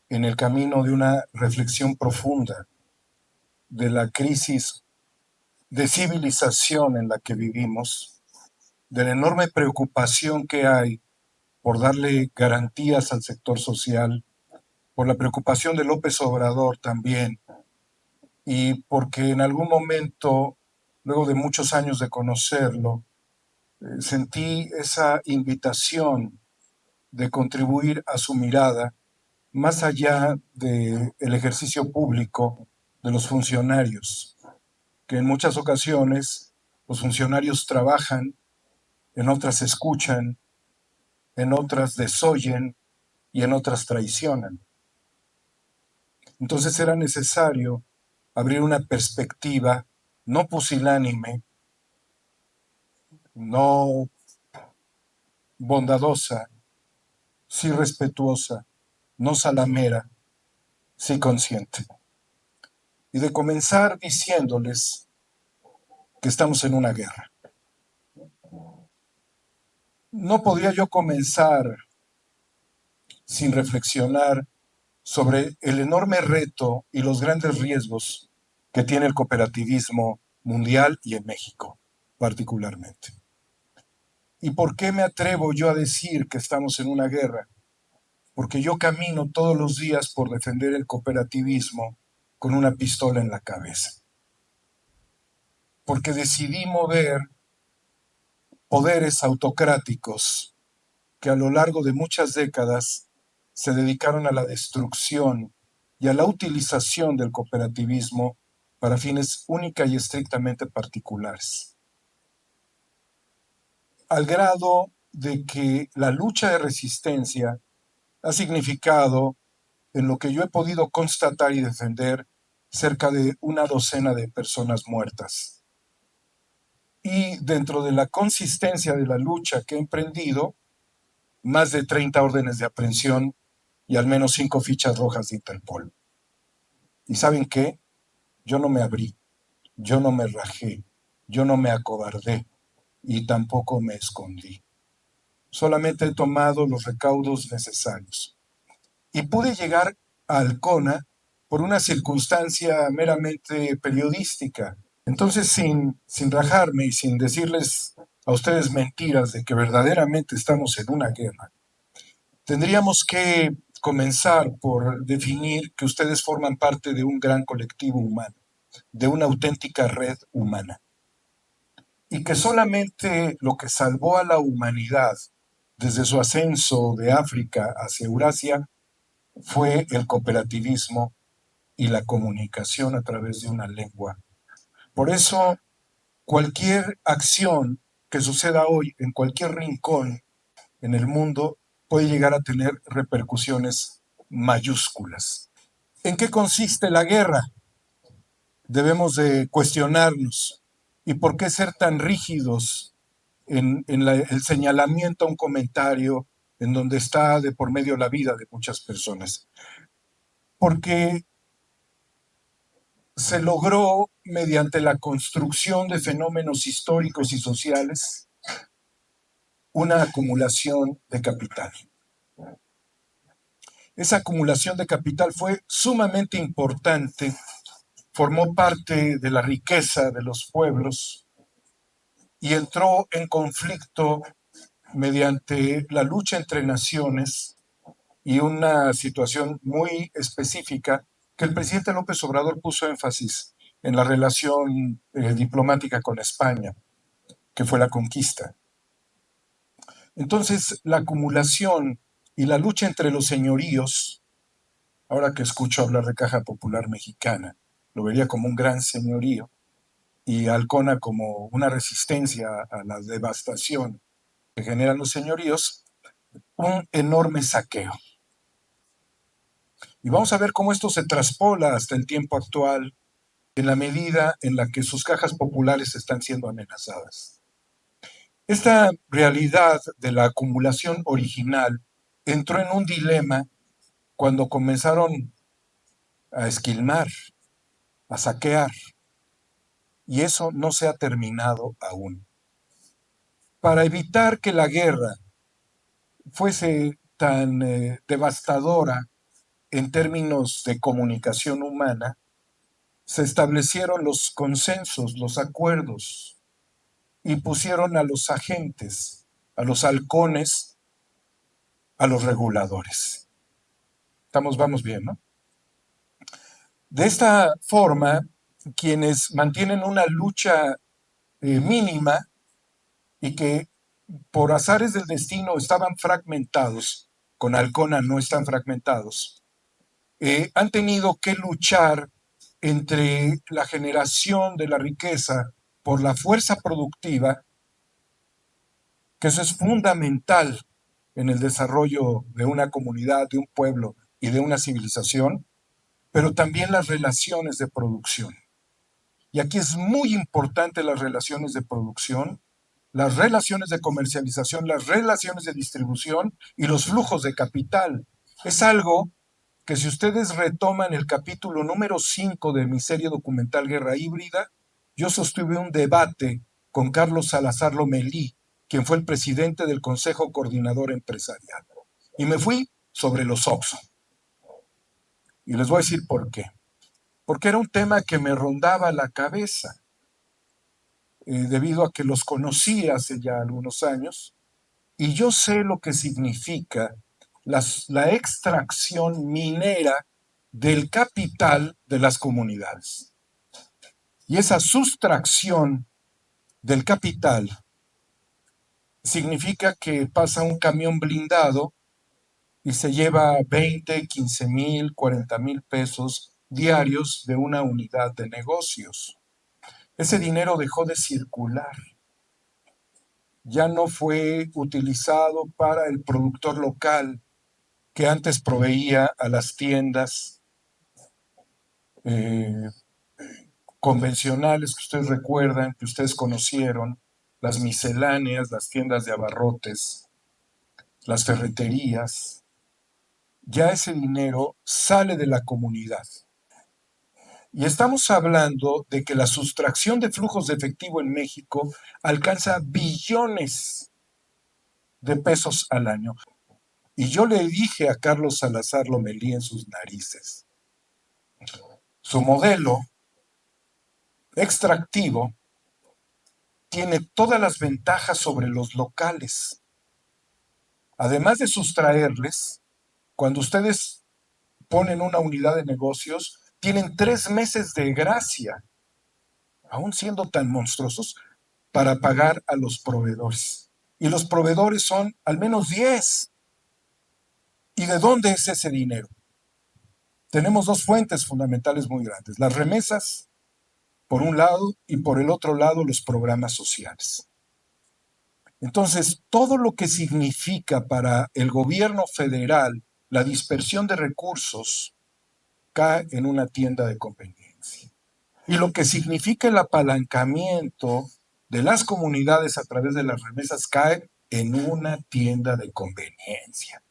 en el camino de una reflexión profunda de la crisis de civilización en la que vivimos, de la enorme preocupación que hay por darle garantías al sector social, por la preocupación de López Obrador también, y porque en algún momento, luego de muchos años de conocerlo, sentí esa invitación de contribuir a su mirada más allá del ejercicio público de los funcionarios, que en muchas ocasiones los funcionarios trabajan, en otras escuchan, en otras desoyen y en otras traicionan. Entonces era necesario abrir una perspectiva no pusilánime, no bondadosa, sí respetuosa, no salamera, sí consciente. Y de comenzar diciéndoles que estamos en una guerra. No podría yo comenzar sin reflexionar sobre el enorme reto y los grandes riesgos que tiene el cooperativismo mundial y en México particularmente. ¿Y por qué me atrevo yo a decir que estamos en una guerra? Porque yo camino todos los días por defender el cooperativismo con una pistola en la cabeza. Porque decidí mover poderes autocráticos que a lo largo de muchas décadas se dedicaron a la destrucción y a la utilización del cooperativismo para fines única y estrictamente particulares. Al grado de que la lucha de resistencia ha significado, en lo que yo he podido constatar y defender, cerca de una docena de personas muertas. Y dentro de la consistencia de la lucha que he emprendido, más de 30 órdenes de aprehensión y al menos 5 fichas rojas de Interpol. ¿Y saben qué? Yo no me abrí, yo no me rajé, yo no me acobardé y tampoco me escondí. Solamente he tomado los recaudos necesarios. Y pude llegar a Alcona por una circunstancia meramente periodística. Entonces, sin rajarme y sin decirles a ustedes mentiras de que verdaderamente estamos en una guerra, tendríamos que comenzar por definir que ustedes forman parte de un gran colectivo humano, de una auténtica red humana, y que solamente lo que salvó a la humanidad desde su ascenso de África hacia Eurasia fue el cooperativismo y la comunicación a través de una lengua. Por eso, cualquier acción que suceda hoy en cualquier rincón en el mundo puede llegar a tener repercusiones mayúsculas. ¿En qué consiste la guerra? Debemos de cuestionarnos. ¿Y por qué ser tan rígidos en el señalamiento a un comentario en donde está de por medio la vida de muchas personas? Porque se logró, mediante la construcción de fenómenos históricos y sociales, una acumulación de capital. Esa acumulación de capital fue sumamente importante, formó parte de la riqueza de los pueblos y entró en conflicto mediante la lucha entre naciones y una situación muy específica que el presidente López Obrador puso énfasis en la relación diplomática con España, que fue la conquista. Entonces, la acumulación y la lucha entre los señoríos, ahora que escucho hablar de Caja Popular Mexicana, lo vería como un gran señorío, y Alcona como una resistencia a la devastación que generan los señoríos, un enorme saqueo. Y vamos a ver cómo esto se traspola hasta el tiempo actual, en la medida en la que sus cajas populares están siendo amenazadas. Esta realidad de la acumulación original entró en un dilema cuando comenzaron a esquilmar, a saquear, y eso no se ha terminado aún. Para evitar que la guerra fuese tan devastadora en términos de comunicación humana, se establecieron los consensos, los acuerdos, y pusieron a los agentes, a los halcones, a los reguladores. Vamos bien, ¿no? De esta forma, quienes mantienen una lucha mínima y que por azares del destino estaban fragmentados, con Halcona no están fragmentados, han tenido que luchar entre la generación de la riqueza por la fuerza productiva, que eso es fundamental en el desarrollo de una comunidad, de un pueblo y de una civilización, pero también las relaciones de producción. Y aquí es muy importante las relaciones de producción, las relaciones de comercialización, las relaciones de distribución y los flujos de capital. Es algo que si ustedes retoman el capítulo número 5 de mi serie documental Guerra Híbrida, yo sostuve un debate con Carlos Salazar Lomelí, quien fue el presidente del Consejo Coordinador Empresarial. Y me fui sobre los OXXO. Y les voy a decir por qué. Porque era un tema que me rondaba la cabeza, debido a que los conocí hace ya algunos años, y yo sé lo que significa la extracción minera del capital de las comunidades. Y esa sustracción del capital significa que pasa un camión blindado y se lleva 20, 15 mil, 40 mil pesos diarios de una unidad de negocios. Ese dinero dejó de circular. Ya no fue utilizado para el productor local que antes proveía a las tiendas eh, convencionales que ustedes recuerdan, que ustedes conocieron, las misceláneas, las tiendas de abarrotes, las ferreterías. Ya ese dinero sale de la comunidad. Y estamos hablando de que la sustracción de flujos de efectivo en México alcanza billones de pesos al año. Y yo le dije a Carlos Salazar Lomelí en sus narices, su modelo extractivo tiene todas las ventajas sobre los locales. Además de sustraerles, cuando ustedes ponen una unidad de negocios, tienen 3 meses de gracia, aún siendo tan monstruosos, para pagar a los proveedores. Y los proveedores son al menos 10. ¿Y de dónde es ese dinero? Tenemos dos fuentes fundamentales muy grandes: las remesas, por un lado, y por el otro lado, los programas sociales. Entonces, todo lo que significa para el gobierno federal la dispersión de recursos cae en una tienda de conveniencia. Y lo que significa el apalancamiento de las comunidades a través de las remesas cae en una tienda de conveniencia.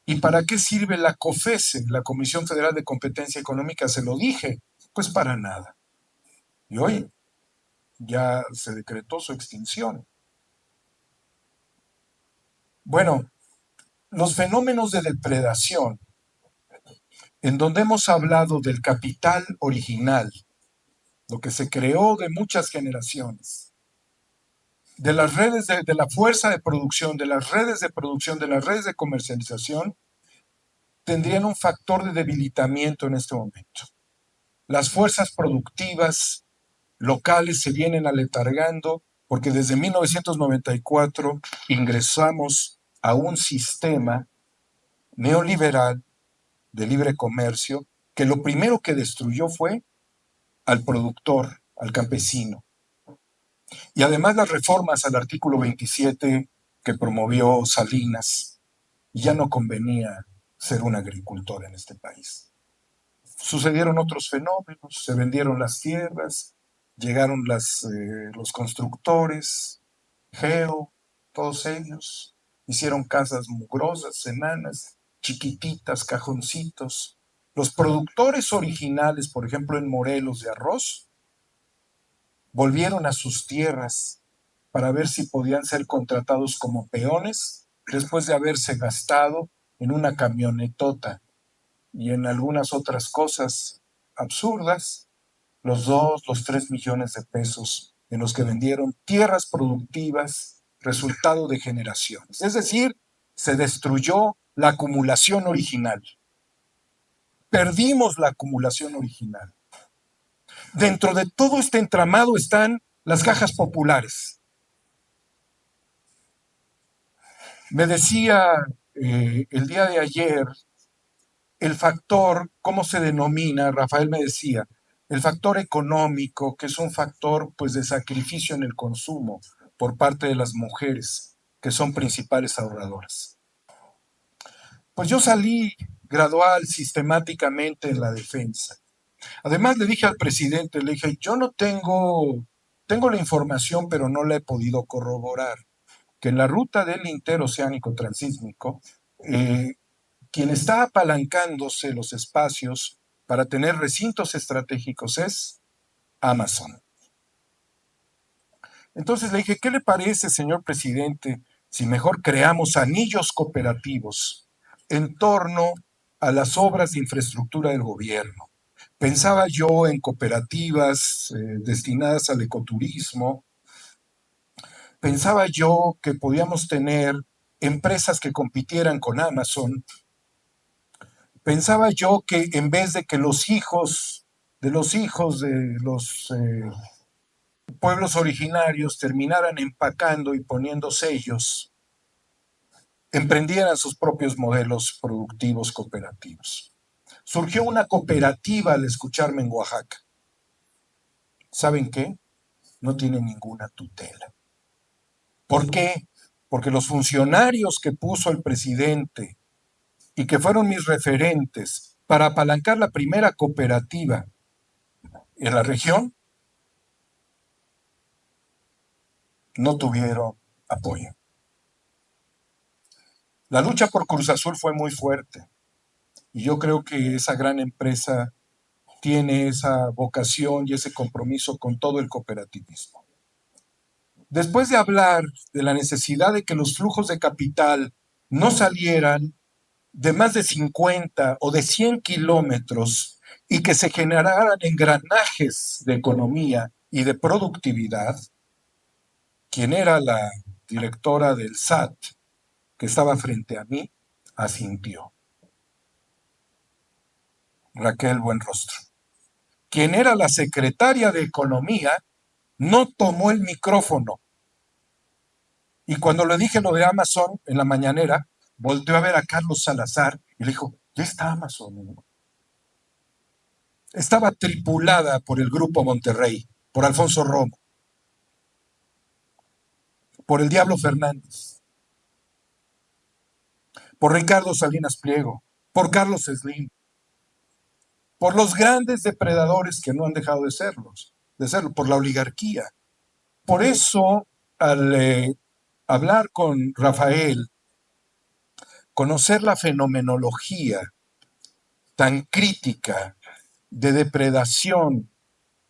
¿Y para qué sirve la COFESE, la Comisión Federal de Competencia Económica? Se lo dije, pues para nada. Y hoy ya se decretó su extinción. Bueno, los fenómenos de depredación, en donde hemos hablado del capital original, lo que se creó de muchas generaciones, de las redes de la fuerza de producción, de las redes de producción, de las redes de comercialización, tendrían un factor de debilitamiento en este momento. Las fuerzas productivas locales se vienen aletargando porque desde 1994 ingresamos a un sistema neoliberal de libre comercio que lo primero que destruyó fue al productor, al campesino. Y además las reformas al artículo 27 que promovió Salinas, ya no convenía ser un agricultor en este país. Sucedieron otros fenómenos, se vendieron las tierras, llegaron los constructores, Geo, todos ellos, hicieron casas mugrosas, enanas, chiquititas, cajoncitos. Los productores originales, por ejemplo en Morelos de arroz, volvieron a sus tierras para ver si podían ser contratados como peones después de haberse gastado en una camionetota y en algunas otras cosas absurdas los 3 millones de pesos en los que vendieron tierras productivas, resultado de generaciones. Es decir, se destruyó la acumulación original. Perdimos la acumulación original. Dentro de todo este entramado están las cajas populares. Me decía el día de ayer el factor, ¿cómo se denomina? Rafael me decía, el factor económico, que es un factor pues de sacrificio en el consumo por parte de las mujeres, que son principales ahorradoras. Pues yo salí gradual sistemáticamente en la defensa. Además le dije al presidente, le dije, yo no tengo la información, pero no la he podido corroborar, que en la ruta del interoceánico transísmico, quien está apalancándose los espacios para tener recintos estratégicos es Amazon. Entonces le dije, ¿qué le parece, señor presidente, si mejor creamos anillos cooperativos en torno a las obras de infraestructura del gobierno? Pensaba yo en cooperativas destinadas al ecoturismo, pensaba yo que podíamos tener empresas que compitieran con Amazon, pensaba yo que en vez de que los hijos de los pueblos originarios terminaran empacando y poniendo sellos, emprendieran sus propios modelos productivos cooperativos. Surgió una cooperativa al escucharme en Oaxaca. ¿Saben qué? No tiene ninguna tutela. ¿Por qué? Porque los funcionarios que puso el presidente y que fueron mis referentes para apalancar la primera cooperativa en la región no tuvieron apoyo. La lucha por Cruz Azul fue muy fuerte y yo creo que esa gran empresa tiene esa vocación y ese compromiso con todo el cooperativismo. Después de hablar de la necesidad de que los flujos de capital no salieran de más de 50 o de 100 kilómetros y que se generaran engranajes de economía y de productividad, quien era la directora del SAT, que estaba frente a mí, asintió. Raquel Buenrostro. Quien era la secretaria de Economía no tomó el micrófono. Y cuando le dije lo de Amazon en la mañanera, volteó a ver a Carlos Salazar y le dijo, ya está Amazon. Estaba tripulada por el Grupo Monterrey, por Alfonso Romo, por el Diablo Fernández, por Ricardo Salinas Pliego, por Carlos Slim, por los grandes depredadores que no han dejado de serlo, por la oligarquía. Por eso, al hablar con Rafael, conocer la fenomenología tan crítica de depredación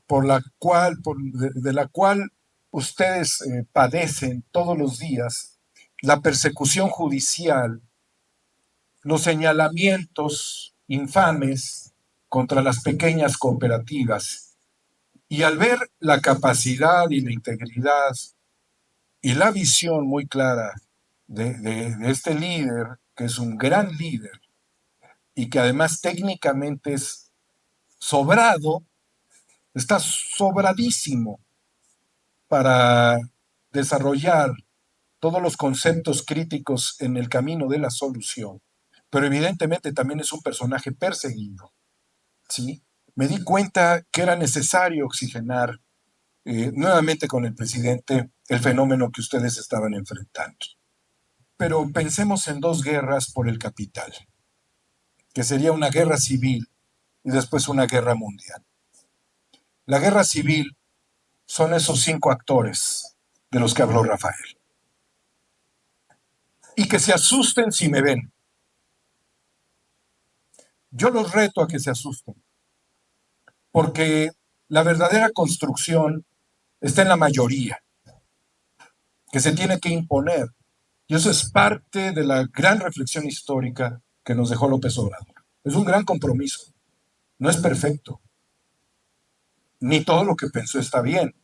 de la cual ustedes padecen todos los días, la persecución judicial, los señalamientos infames contra las pequeñas cooperativas, y al ver la capacidad y la integridad y la visión muy clara de este líder, que es un gran líder y que además técnicamente es sobrado, está sobradísimo para desarrollar todos los conceptos críticos en el camino de la solución, pero evidentemente también es un personaje perseguido, ¿sí? Me di cuenta que era necesario oxigenar nuevamente con el presidente el fenómeno que ustedes estaban enfrentando. Pero pensemos en dos guerras por el capital, que sería una guerra civil y después una guerra mundial. La guerra civil son esos 5 actores de los que habló Rafael. Y que se asusten si me ven. Yo los reto a que se asusten, porque la verdadera construcción está en la mayoría, que se tiene que imponer. Y eso es parte de la gran reflexión histórica que nos dejó López Obrador. Es un gran compromiso. No es perfecto. Ni todo lo que pensó está bien.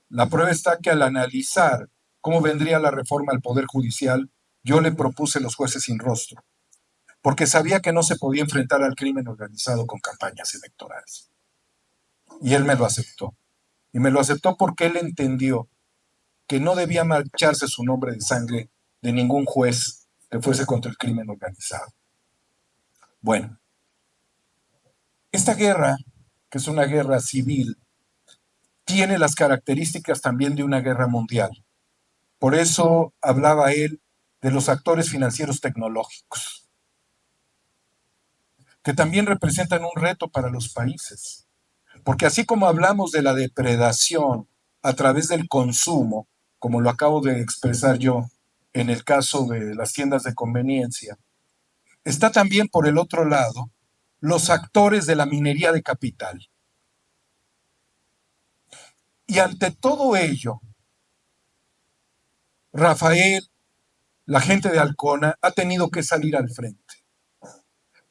La prueba está que al analizar cómo vendría la reforma al Poder Judicial, yo le propuse los jueces sin rostro, porque sabía que no se podía enfrentar al crimen organizado con campañas electorales. Y él me lo aceptó. Y me lo aceptó porque él entendió que no debía marcharse su nombre de sangre de ningún juez que fuese contra el crimen organizado. Bueno, esta guerra, que es una guerra civil, tiene las características también de una guerra mundial. Por eso hablaba él de los actores financieros tecnológicos, que también representan un reto para los países. Porque así como hablamos de la depredación a través del consumo, como lo acabo de expresar yo en el caso de las tiendas de conveniencia, está también por el otro lado los actores de la minería de capital. Y ante todo ello, Rafael, la gente de Alcona, ha tenido que salir al frente.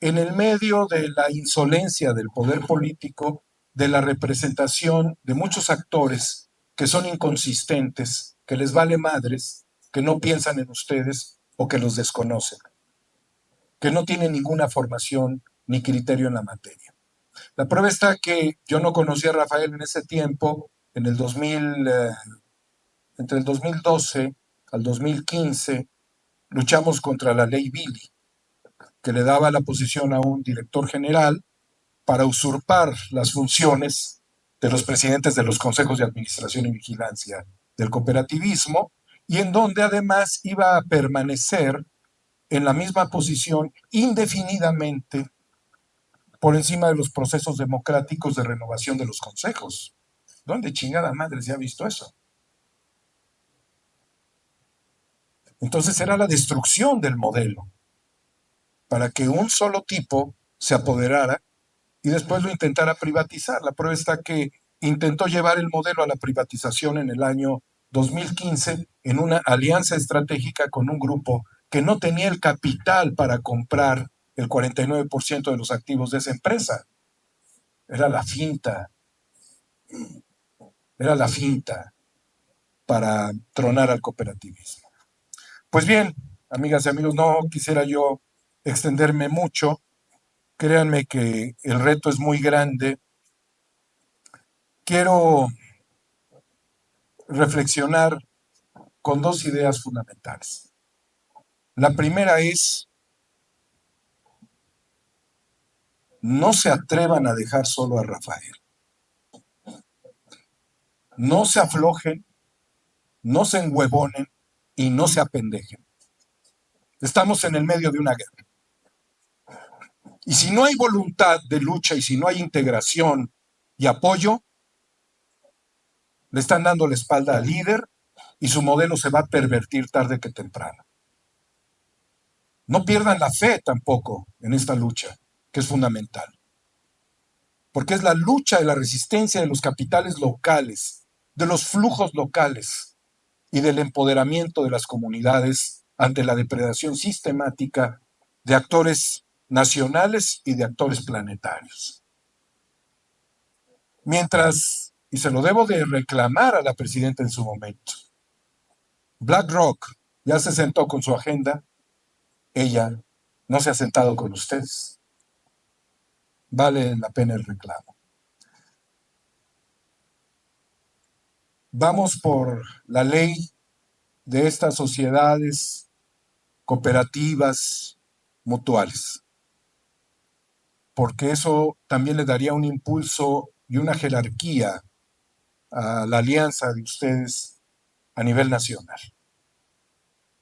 En el medio de la insolencia del poder político, de la representación de muchos actores que son inconsistentes, que les vale madres, que no piensan en ustedes o que los desconocen, que no tienen ninguna formación ni criterio en la materia. La prueba está que yo no conocí a Rafael en ese tiempo, en el 2000, entre el 2012 al 2015, luchamos contra la ley Billy, que le daba la posición a un director general para usurpar las funciones de los presidentes de los consejos de administración y vigilancia del cooperativismo, y en donde además iba a permanecer en la misma posición indefinidamente por encima de los procesos democráticos de renovación de los consejos. ¿Dónde chingada madre se ha visto eso? Entonces era la destrucción del modelo para que un solo tipo se apoderara y después lo intentara privatizar. La prueba está que intentó llevar el modelo a la privatización en el año 2015 en una alianza estratégica con un grupo que no tenía el capital para comprar el 49% de los activos de esa empresa. Era la finta, era la finta para tronar al cooperativismo. Pues bien, amigas y amigos, no quisiera yo extenderme mucho. Créanme que el reto es muy grande. Quiero reflexionar con dos ideas fundamentales. La primera es, no se atrevan a dejar solo a Rafael. No se aflojen, no se enhuevonen y no se apendejen. Estamos en el medio de una guerra. Y si no hay voluntad de lucha y si no hay integración y apoyo, le están dando la espalda al líder y su modelo se va a pervertir tarde que temprano. No pierdan la fe tampoco en esta lucha, que es fundamental. Porque es la lucha de la resistencia de los capitales locales, de los flujos locales y del empoderamiento de las comunidades ante la depredación sistemática de actores nacionales y de actores planetarios. Mientras, y se lo debo de reclamar a la presidenta en su momento, BlackRock ya se sentó con su agenda, ella no se ha sentado con ustedes. Vale la pena el reclamo. Vamos por la ley de estas sociedades cooperativas mutuales, porque eso también le daría un impulso y una jerarquía a la alianza de ustedes a nivel nacional.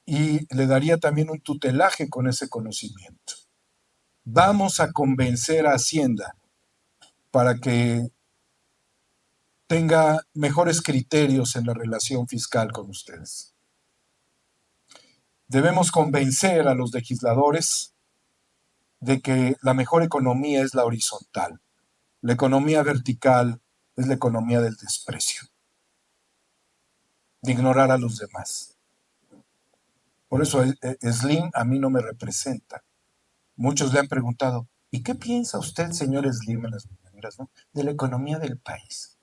Y le daría también un tutelaje con ese conocimiento. Vamos a convencer a Hacienda para que tenga mejores criterios en la relación fiscal con ustedes. Debemos convencer a los legisladores de que la mejor economía es la horizontal. La economía vertical es la economía del desprecio, de ignorar a los demás. Por eso Slim a mí no me representa. Muchos le han preguntado, ¿y qué piensa usted, señor Slim, en las mañaneras, ¿no?, de la economía del país?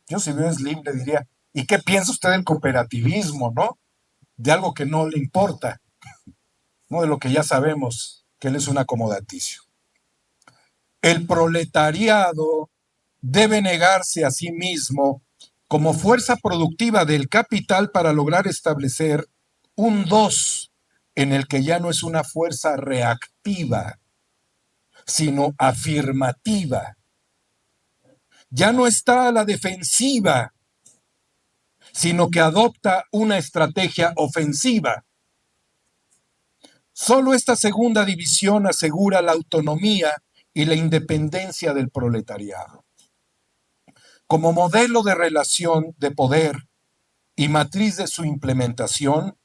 Yo si veo a Slim le diría, ¿y qué piensa usted del cooperativismo, no? De algo que no le importa, no de lo que ya sabemos, que él es un acomodaticio. El proletariado debe negarse a sí mismo como fuerza productiva del capital para lograr establecer un dos en el que ya no es una fuerza reactiva, sino afirmativa. Ya no está a la defensiva, sino que adopta una estrategia ofensiva. Solo esta segunda división asegura la autonomía y la independencia del proletariado. Como modelo de relación de poder y matriz de su implementación,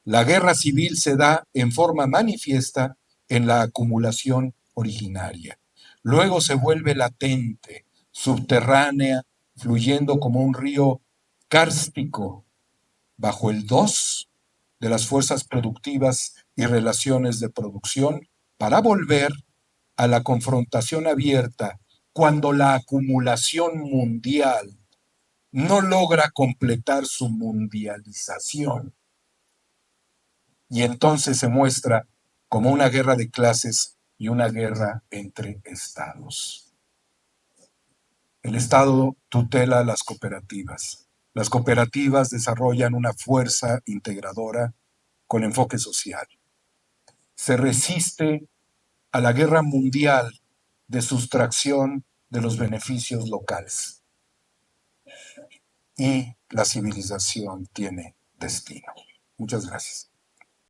la guerra civil se da en forma manifiesta en la acumulación originaria. Luego se vuelve latente, subterránea, fluyendo como un río kárstico bajo el dos de las fuerzas productivas y relaciones de producción, para volver a la confrontación abierta cuando la acumulación mundial no logra completar su mundialización. Y entonces se muestra como una guerra de clases y una guerra entre estados. El Estado tutela las cooperativas. Las cooperativas desarrollan una fuerza integradora con enfoque social. Se resiste a la guerra mundial de sustracción de los beneficios locales. Y la civilización tiene destino. Muchas gracias.